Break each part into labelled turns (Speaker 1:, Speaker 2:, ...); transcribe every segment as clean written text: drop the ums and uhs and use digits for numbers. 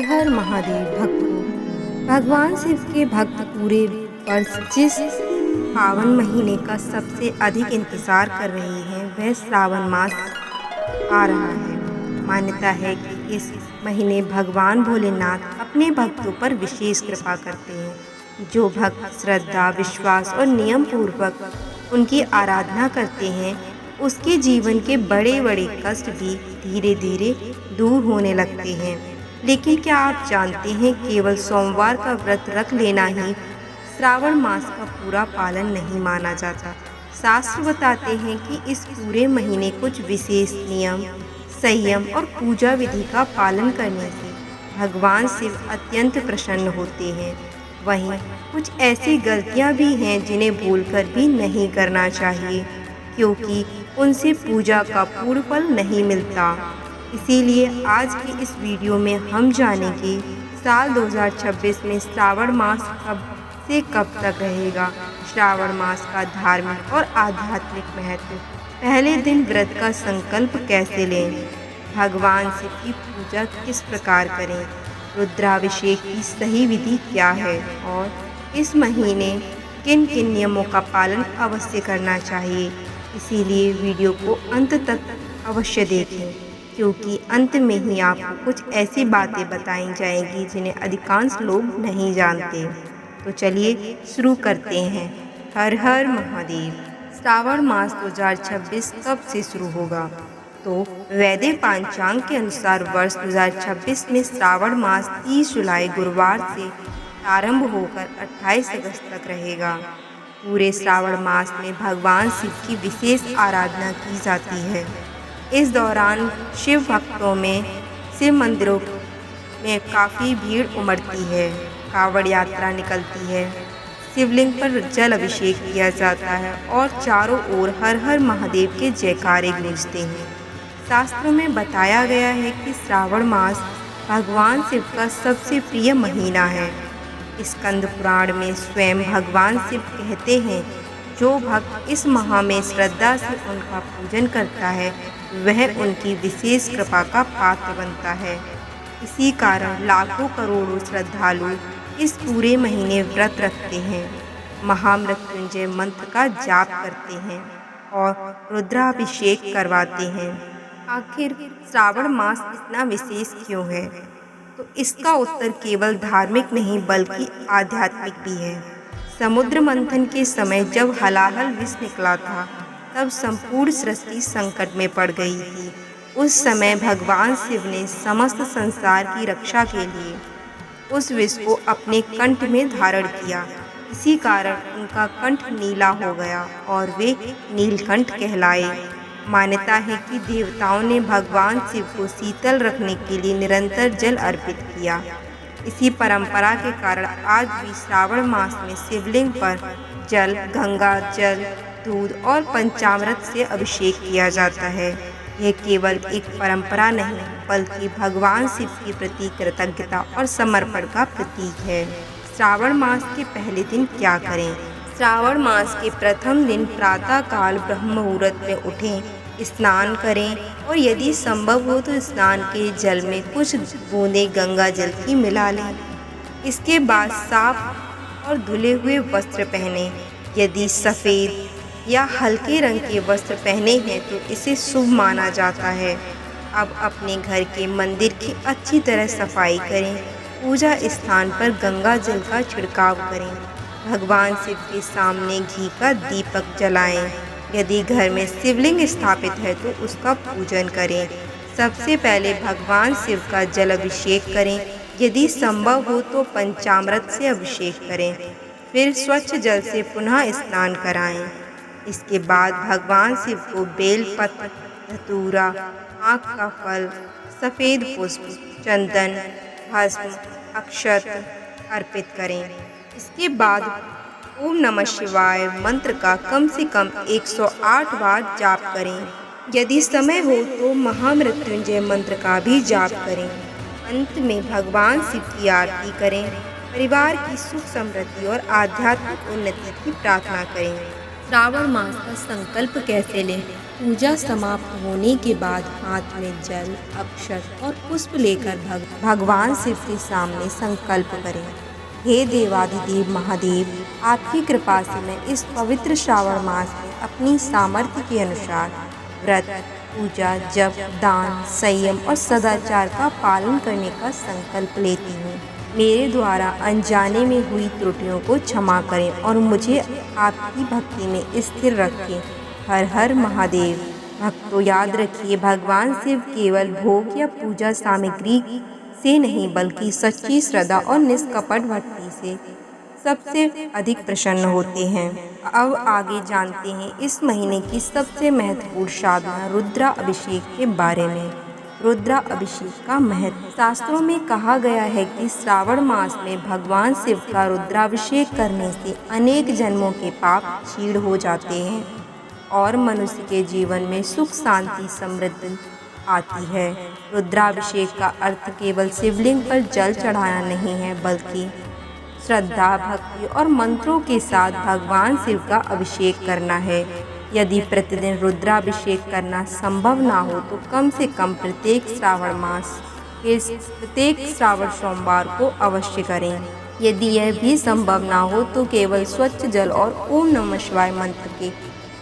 Speaker 1: हर हर महादेव भक्तों। भगवान शिव के भक्त पूरे वर्ष जिस पावन महीने का सबसे अधिक इंतजार कर रहे हैं वह श्रावण मास आ रहा है। मान्यता है कि इस महीने भगवान भोलेनाथ अपने भक्तों पर विशेष कृपा करते हैं। जो भक्त श्रद्धा, विश्वास और नियम पूर्वक उनकी आराधना करते हैं उसके जीवन के बड़े बड़े कष्ट भी धीरे धीरे दूर होने लगते हैं। लेकिन क्या आप जानते हैं, केवल सोमवार का व्रत रख लेना ही श्रावण मास का पूरा पालन नहीं माना जाता। शास्त्र बताते हैं कि इस पूरे महीने कुछ विशेष नियम, संयम और पूजा विधि का पालन करने से भगवान शिव अत्यंत प्रसन्न होते हैं। वहीं कुछ ऐसी गलतियां भी हैं जिन्हें भूलकर भी नहीं करना चाहिए, क्योंकि उनसे पूजा का पूर्ण फल नहीं मिलता। इसीलिए आज की इस वीडियो में हम जानेंगे साल 2026 में श्रावण मास कब से कब तक रहेगा, श्रावण मास का धार्मिक और आध्यात्मिक महत्व, पहले दिन व्रत का संकल्प कैसे लें, भगवान शिव की पूजा किस प्रकार करें, रुद्राभिषेक की सही विधि क्या है और इस महीने किन किन नियमों का पालन अवश्य करना चाहिए। इसीलिए वीडियो को अंत तक अवश्य देखें, क्योंकि अंत में ही आपको कुछ ऐसी बातें बताई जाएंगी जिन्हें अधिकांश लोग नहीं जानते। तो चलिए शुरू करते हैं। हर हर महादेव। श्रावण मास 2026 कब से शुरू होगा? तो वैदिक पांचांग के अनुसार वर्ष 2026 में श्रावण मास 30 जुलाई गुरुवार से प्रारंभ होकर 28 अगस्त तक रहेगा। पूरे श्रावण मास में भगवान शिव की विशेष आराधना की जाती है। इस दौरान शिव भक्तों में शिव मंदिरों में काफ़ी भीड़ उमड़ती है, कांवड़ यात्रा निकलती है, शिवलिंग पर जल अभिषेक किया जाता है और चारों ओर हर हर महादेव के जयकारे गूंजते हैं। शास्त्रों में बताया गया है कि श्रावण मास भगवान शिव का सबसे प्रिय महीना है। स्कंद पुराण में स्वयं भगवान शिव कहते हैं, जो भक्त इस माह में श्रद्धा से उनका पूजन करता है वह उनकी विशेष कृपा का पात्र बनता है। इसी कारण लाखों करोड़ों श्रद्धालु इस पूरे महीने व्रत रखते हैं, महामृत्युंजय मंत्र का जाप करते हैं और रुद्राभिषेक करवाते हैं। आखिर श्रावण मास इतना विशेष क्यों है? तो इसका उत्तर केवल धार्मिक नहीं बल्कि आध्यात्मिक भी है। समुद्र मंथन के समय जब हलाहल विष निकला था तब संपूर्ण सृष्टि संकट में पड़ गई थी। उस समय भगवान शिव ने समस्त संसार की रक्षा के लिए उस विष को अपने कंठ में धारण किया। इसी कारण उनका कंठ नीला हो गया और वे नीलकंठ कहलाए। मान्यता है कि देवताओं ने भगवान शिव को शीतल रखने के लिए निरंतर जल अर्पित किया। इसी परंपरा के कारण आज भी श्रावण मास में शिवलिंग पर जल, गंगा जल, दूध और पंचामृत से अभिषेक किया जाता है। यह केवल एक परंपरा नहीं बल्कि भगवान शिव के प्रति कृतज्ञता और समर्पण का प्रतीक है। श्रावण मास के पहले दिन क्या करें? श्रावण मास के प्रथम दिन प्रातः काल ब्रह्म मुहूर्त में उठें, स्नान करें और यदि संभव हो तो स्नान के जल में कुछ बूंदें गंगा जल की मिला लें। इसके बाद साफ और धुले हुए वस्त्र पहनें। यदि सफ़ेद या हल्के रंग के वस्त्र पहने हैं तो इसे शुभ माना जाता है। अब अपने घर के मंदिर की अच्छी तरह सफाई करें, पूजा स्थान पर गंगा जल का छिड़काव करें, भगवान शिव के सामने घी का दीपक जलाएं। यदि घर में शिवलिंग स्थापित है तो उसका पूजन करें। सबसे पहले भगवान शिव का जल अभिषेक करें। यदि संभव हो तो पंचामृत से अभिषेक करें, फिर स्वच्छ जल से पुनः स्नान कराएं। इसके बाद भगवान शिव को बेलपत्र, धतूरा, आँख का फल, सफ़ेद पुष्प, चंदन, भस्म, अक्षत अर्पित करें। इसके बाद ओम नमः शिवाय मंत्र का कम से कम 108 बार जाप करें। यदि समय हो तो महामृत्युंजय मंत्र का भी जाप करें। अंत में भगवान शिव की आरती करें, परिवार की सुख समृद्धि और आध्यात्मिक उन्नति की प्रार्थना करें। श्रावण मास का संकल्प कैसे लें? पूजा समाप्त होने के बाद हाथ में जल, अक्षत और पुष्प लेकर भगवान शिव के सामने संकल्प करें। हे देवाधिदेव महादेव, आपकी कृपा से मैं इस पवित्र श्रावण मास में अपनी सामर्थ्य के अनुसार व्रत, पूजा, जप, दान, संयम और सदाचार का पालन करने का संकल्प लेती हूँ। मेरे द्वारा अनजाने में हुई त्रुटियों को क्षमा करें और मुझे आपकी भक्ति में स्थिर रखें। हर हर महादेव। भक्तों, याद रखिए, भगवान शिव केवल भोग या पूजा सामग्री से नहीं बल्कि सच्ची श्रद्धा और निष्कपट भक्ति से सबसे अधिक प्रसन्न होते हैं। अब आगे जानते हैं इस महीने की सबसे महत्वपूर्ण साधना रुद्रा अभिषेक के बारे में। रुद्रा अभिषेक का महत्व। शास्त्रों में कहा गया है कि श्रावण मास में भगवान शिव का रुद्राभिषेक करने से अनेक जन्मों के पाप क्षीण हो जाते हैं और मनुष्य के जीवन में सुख, शांति, समृद्धि आती है। रुद्राभिषेक का अर्थ केवल शिवलिंग पर जल चढ़ाना नहीं है, बल्कि श्रद्धा, भक्ति और मंत्रों के साथ भगवान शिव का अभिषेक करना है। यदि प्रतिदिन रुद्राभिषेक करना संभव ना हो तो कम से कम प्रत्येक श्रावण मास के प्रत्येक श्रावण सोमवार को अवश्य करें। यदि यह भी संभव ना हो तो केवल स्वच्छ जल और ओम नमः शिवाय मंत्र के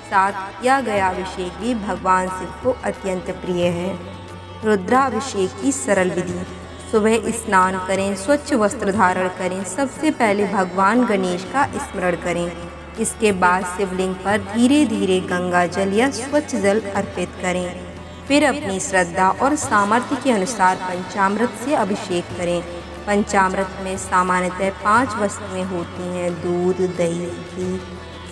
Speaker 1: साथ किया गया अभिषेक भी भगवान शिव को अत्यंत प्रिय है। रुद्राभिषेक की सरल विधि। सुबह स्नान करें, स्वच्छ वस्त्र धारण करें। सबसे पहले भगवान गणेश का स्मरण करें। इसके बाद शिवलिंग पर धीरे धीरे गंगा जल या स्वच्छ जल अर्पित करें। फिर अपनी श्रद्धा और सामर्थ्य के अनुसार पंचामृत से अभिषेक करें। पंचामृत में सामान्यतः 5 वस्तुएं होती हैं: दूध, दही, घी,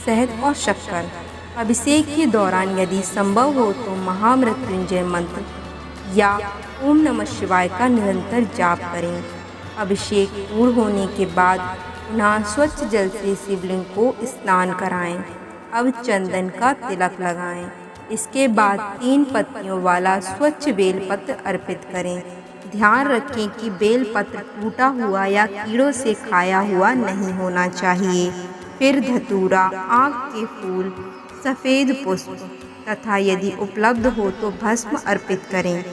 Speaker 1: शहद और शक्कर। अभिषेक के दौरान यदि संभव हो तो महामृत्युंजय मंत्र या ओम नमः शिवाय का निरंतर जाप करें। अभिषेक पूर्ण होने के बाद पुनः स्वच्छ जल से शिवलिंग को स्नान कराएं। अब चंदन का तिलक लगाएं। इसके बाद 3 पत्तियों वाला स्वच्छ बेलपत्र अर्पित करें। ध्यान रखें कि बेलपत्र टूटा हुआ या कीड़ों से खाया हुआ नहीं होना चाहिए। फिर धतूरा, आँख के फूल, सफ़ेद पुष्प तथा यदि उपलब्ध हो तो भस्म अर्पित करें।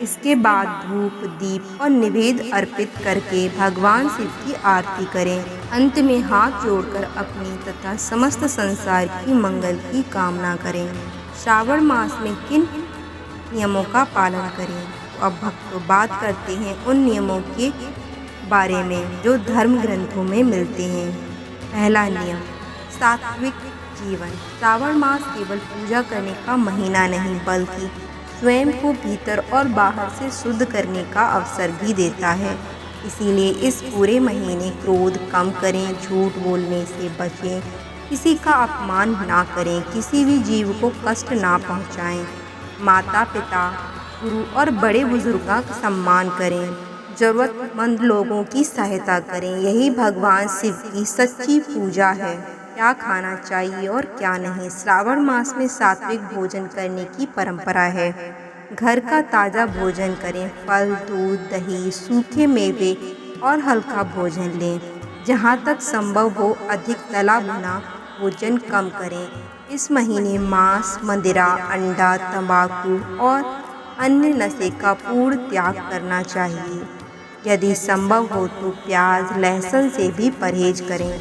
Speaker 1: इसके बाद धूप, दीप और निवेद्य अर्पित करके भगवान शिव की आरती करें। अंत में हाथ जोड़कर अपनी तथा समस्त संसार की मंगल की कामना करें। श्रावण मास में किन नियमों का पालन करें? तो अब भक्तों, बात करते हैं उन नियमों के बारे में जो धर्म ग्रंथों में मिलते हैं। पहला नियम, सात्विक जीवन। श्रावण मास केवल पूजा करने का महीना नहीं बल्कि स्वयं को भीतर और बाहर से शुद्ध करने का अवसर भी देता है। इसीलिए इस पूरे महीने क्रोध कम करें, झूठ बोलने से बचें, किसी का अपमान ना करें, किसी भी जीव को कष्ट ना पहुंचाएं, माता पिता, गुरु और बड़े बुजुर्गों का सम्मान करें, ज़रूरतमंद लोगों की सहायता करें। यही भगवान शिव की सच्ची पूजा है। क्या खाना चाहिए और क्या नहीं। श्रावण मास में सात्विक भोजन करने की परंपरा है। घर का ताज़ा भोजन करें। फल, दूध, दही, सूखे मेवे और हल्का भोजन लें। जहाँ तक संभव हो अधिक तला भुना भोजन कम करें। इस महीने मांस, मदिरा, अंडा, तंबाकू और अन्य नशे का पूर्ण त्याग करना चाहिए। यदि संभव हो तो प्याज, लहसुन से भी परहेज करें।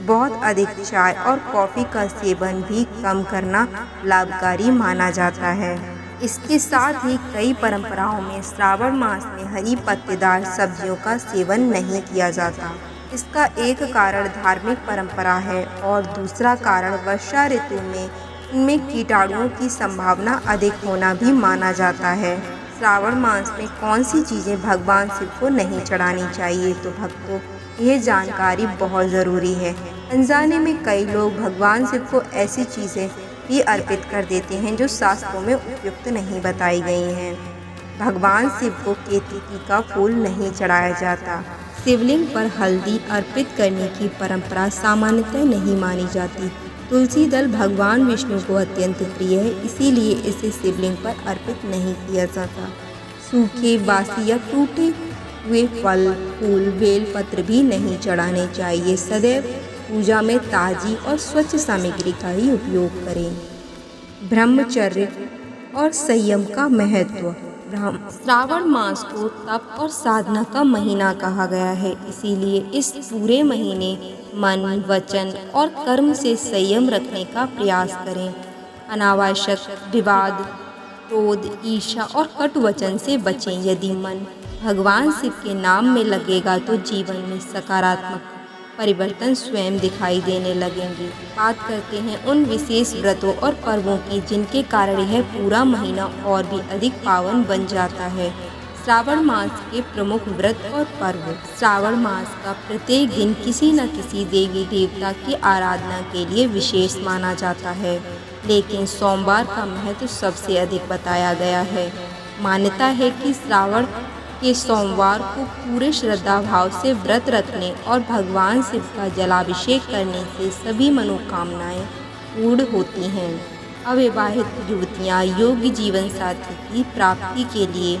Speaker 1: बहुत अधिक चाय और कॉफ़ी का सेवन भी कम करना लाभकारी माना जाता है। इसके साथ ही कई परंपराओं में श्रावण मास में हरी पत्तेदार सब्जियों का सेवन नहीं किया जाता। इसका एक कारण धार्मिक परंपरा है और दूसरा कारण वर्षा ऋतु में इनमें कीटाणुओं की संभावना अधिक होना भी माना जाता है। श्रावण मास में कौन सी चीज़ें भगवान शिव को नहीं चढ़ानी चाहिए? तो भक्तों, यह जानकारी बहुत ज़रूरी है। अनजाने में कई लोग भगवान शिव को ऐसी चीज़ें भी अर्पित कर देते हैं जो शास्त्रों में उपयुक्त नहीं बताई गई हैं। भगवान शिव को केतकी का फूल नहीं चढ़ाया जाता। शिवलिंग पर हल्दी अर्पित करने की परंपरा सामान्यतः नहीं मानी जाती। तुलसी दल भगवान विष्णु को अत्यंत प्रिय है, इसीलिए इसे शिवलिंग पर अर्पित नहीं किया जाता। सूखे, बासी या टूटे हुए फल, फूल, बेल पत्र भी नहीं चढ़ाने चाहिए। सदैव पूजा में ताज़ी और स्वच्छ सामग्री का ही उपयोग करें। ब्रह्मचर्य और संयम का महत्व। श्रावण मास को तप और साधना का महीना कहा गया है, इसीलिए इस पूरे महीने मन, वचन और कर्म से संयम रखने का प्रयास करें। अनावश्यक विवाद, क्रोध, ईर्ष्या और कटु वचन से बचें। यदि मन भगवान शिव के नाम में लगेगा तो जीवन में सकारात्मक परिवर्तन स्वयं दिखाई देने लगेंगे। बात करते हैं उन विशेष व्रतों और पर्वों की जिनके कारण यह पूरा महीना और भी अधिक पावन बन जाता है। श्रावण मास के प्रमुख व्रत और पर्व। श्रावण मास का प्रत्येक दिन किसी न किसी देवी देवता की आराधना के लिए विशेष माना जाता है, लेकिन सोमवार का महत्व सबसे अधिक बताया गया है। मान्यता है कि श्रावण के सोमवार को पूरे श्रद्धा भाव से व्रत रखने और भगवान शिव का जलाभिषेक करने से सभी मनोकामनाएं पूर्ण होती हैं। अविवाहित युवतियां योग्य जीवन साथी की प्राप्ति के लिए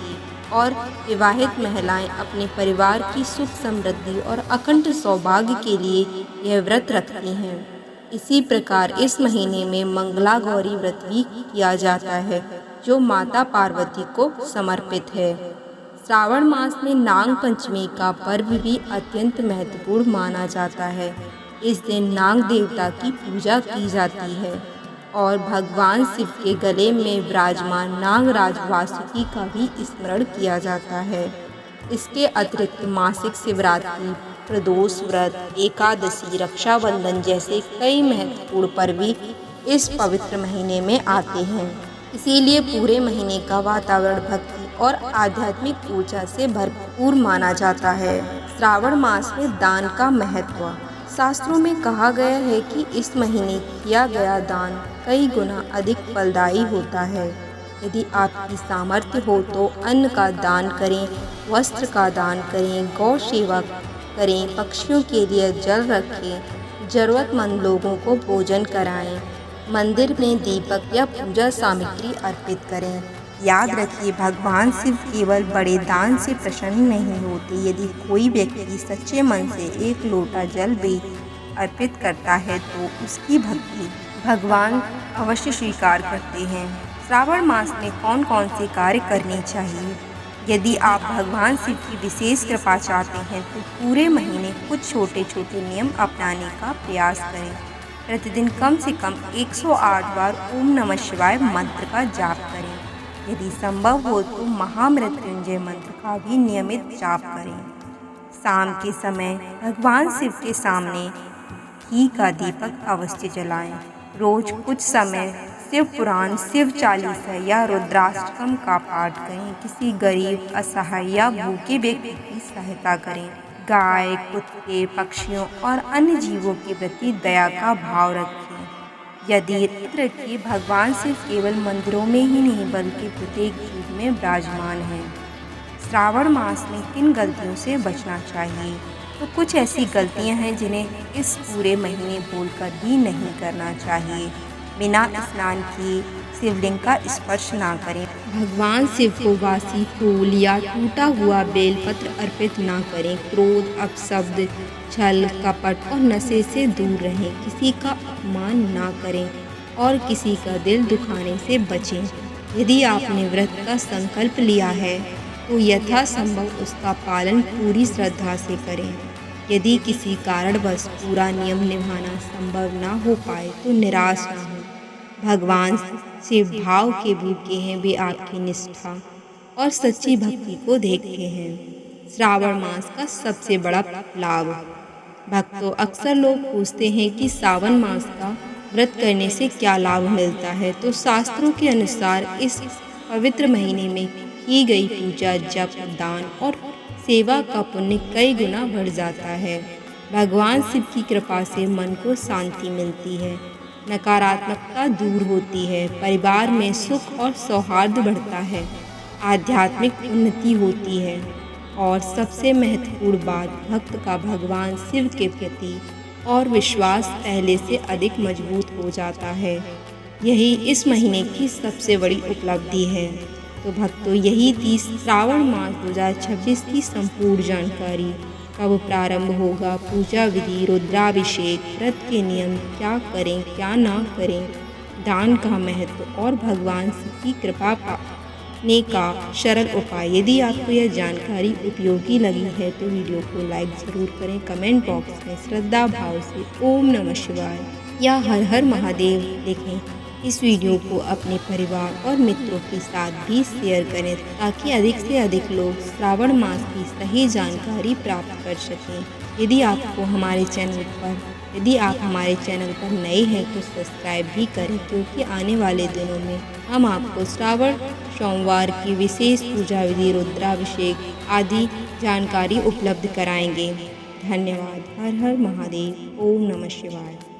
Speaker 1: और विवाहित महिलाएं अपने परिवार की सुख समृद्धि और अखंड सौभाग्य के लिए यह व्रत रखती हैं। इसी प्रकार इस महीने में मंगला गौरी व्रत भी किया जाता है, जो माता पार्वती को समर्पित है। श्रावण मास में नाग पंचमी का पर्व भी अत्यंत महत्वपूर्ण माना जाता है। इस दिन नाग देवता की पूजा की जाती है और भगवान शिव के गले में विराजमान नागराज वासुकी का भी स्मरण किया जाता है। इसके अतिरिक्त मासिक शिवरात्रि, प्रदोष व्रत, एकादशी, रक्षाबंधन जैसे कई महत्वपूर्ण पर्व भी इस पवित्र महीने में आते हैं। इसीलिए पूरे महीने का वातावरण भक्ति और आध्यात्मिक ऊर्जा से भरपूर माना जाता है। श्रावण मास में दान का महत्व। शास्त्रों में कहा गया है कि इस महीने किया गया दान कई गुना अधिक फलदायी होता है। यदि आपकी सामर्थ्य हो तो अन्न का दान करें, वस्त्र का दान करें, गौ सेवा करें, पक्षियों के लिए जल रखें, जरूरतमंद लोगों को भोजन कराएं, मंदिर में दीपक या पूजा सामग्री अर्पित करें। याद रखिए, भगवान शिव केवल बड़े दान से प्रसन्न नहीं होते। यदि कोई व्यक्ति सच्चे मन से एक लोटा जल भी अर्पित करता है तो उसकी भक्ति भगवान अवश्य स्वीकार करते हैं। श्रावण मास में कौन कौन से कार्य करने चाहिए? यदि आप भगवान शिव की विशेष कृपा चाहते हैं तो पूरे महीने कुछ छोटे छोटे नियम अपनाने का प्रयास करें। प्रतिदिन कम से कम 108 बार ओम नमः शिवाय मंत्र का जाप करें। यदि संभव हो तो महामृत्युंजय मंत्र का भी नियमित जाप करें। शाम के समय भगवान शिव के सामने घी का दीपक अवश्य जलाएं। रोज कुछ समय शिव पुराण, शिव चालीसा या रुद्राष्टकम का पाठ करें। किसी गरीब, असहाय या भूखे व्यक्ति की सहायता करें। गाय, कुत्ते, पक्षियों और अन्य जीवों के प्रति दया का भाव रखें। यदि रखिए, भगवान शिव केवल मंदिरों में ही नहीं बल्कि प्रत्येक जीव में विराजमान है। श्रावण मास में किन गलतियों से बचना चाहिए? तो कुछ ऐसी गलतियां हैं जिन्हें इस पूरे महीने भूलकर भी नहीं करना चाहिए। बिना स्नान किए शिवलिंग का स्पर्श ना करें। भगवान शिव को बासी फूल या टूटा हुआ बेलपत्र अर्पित ना करें। क्रोध, अपशब्द, छल, कपट और नशे से दूर रहें। किसी का अपमान ना करें और किसी का दिल दुखाने से बचें। यदि आपने व्रत का संकल्प लिया है तो यथासंभव उसका पालन पूरी श्रद्धा से करें। यदि किसी कारणवश पूरा नियम निभाना संभव ना हो पाए तो निराश ना हो। भगवान शिव भाव के भूखे हैं, वे आपकी निष्ठा और सच्ची भक्ति को देखते हैं। श्रावण मास का सबसे बड़ा लाभ। भक्तों, अक्सर लोग पूछते हैं कि श्रावण मास का व्रत करने से क्या लाभ मिलता है। तो शास्त्रों के अनुसार इस पवित्र महीने में की गई पूजा, जप, दान और सेवा का पुण्य कई गुना बढ़ जाता है। भगवान शिव की कृपा से मन को शांति मिलती है, नकारात्मकता दूर होती है, परिवार में सुख और सौहार्द बढ़ता है, आध्यात्मिक उन्नति होती है और सबसे महत्वपूर्ण बात, भक्त का भगवान शिव के प्रति और विश्वास पहले से अधिक मजबूत हो जाता है। यही इस महीने की सबसे बड़ी उपलब्धि है। तो भक्तों, यही थी श्रावण मास 2026 की संपूर्ण जानकारी। कब प्रारंभ होगा पूजा विधि, रुद्राभिषेक, व्रत के नियम, क्या करें क्या ना करें, दान का महत्व और भगवान शिव की कृपा पाने का सरल उपाय। यदि आपको यह जानकारी उपयोगी लगी है तो वीडियो को लाइक ज़रूर करें। कमेंट बॉक्स में श्रद्धा भाव से ओम नमः शिवाय या हर हर महादेव लिखें। इस वीडियो को अपने परिवार और मित्रों के साथ भी शेयर करें ताकि अधिक से अधिक लोग श्रावण मास की सही जानकारी प्राप्त कर सकें। यदि आप हमारे चैनल पर नए हैं तो सब्सक्राइब भी करें, क्योंकि आने वाले दिनों में हम आपको श्रावण सोमवार की विशेष पूजा विधि, रुद्राभिषेक आदि जानकारी उपलब्ध कराएंगे। धन्यवाद। हर हर महादेव। ओम नमः शिवाय।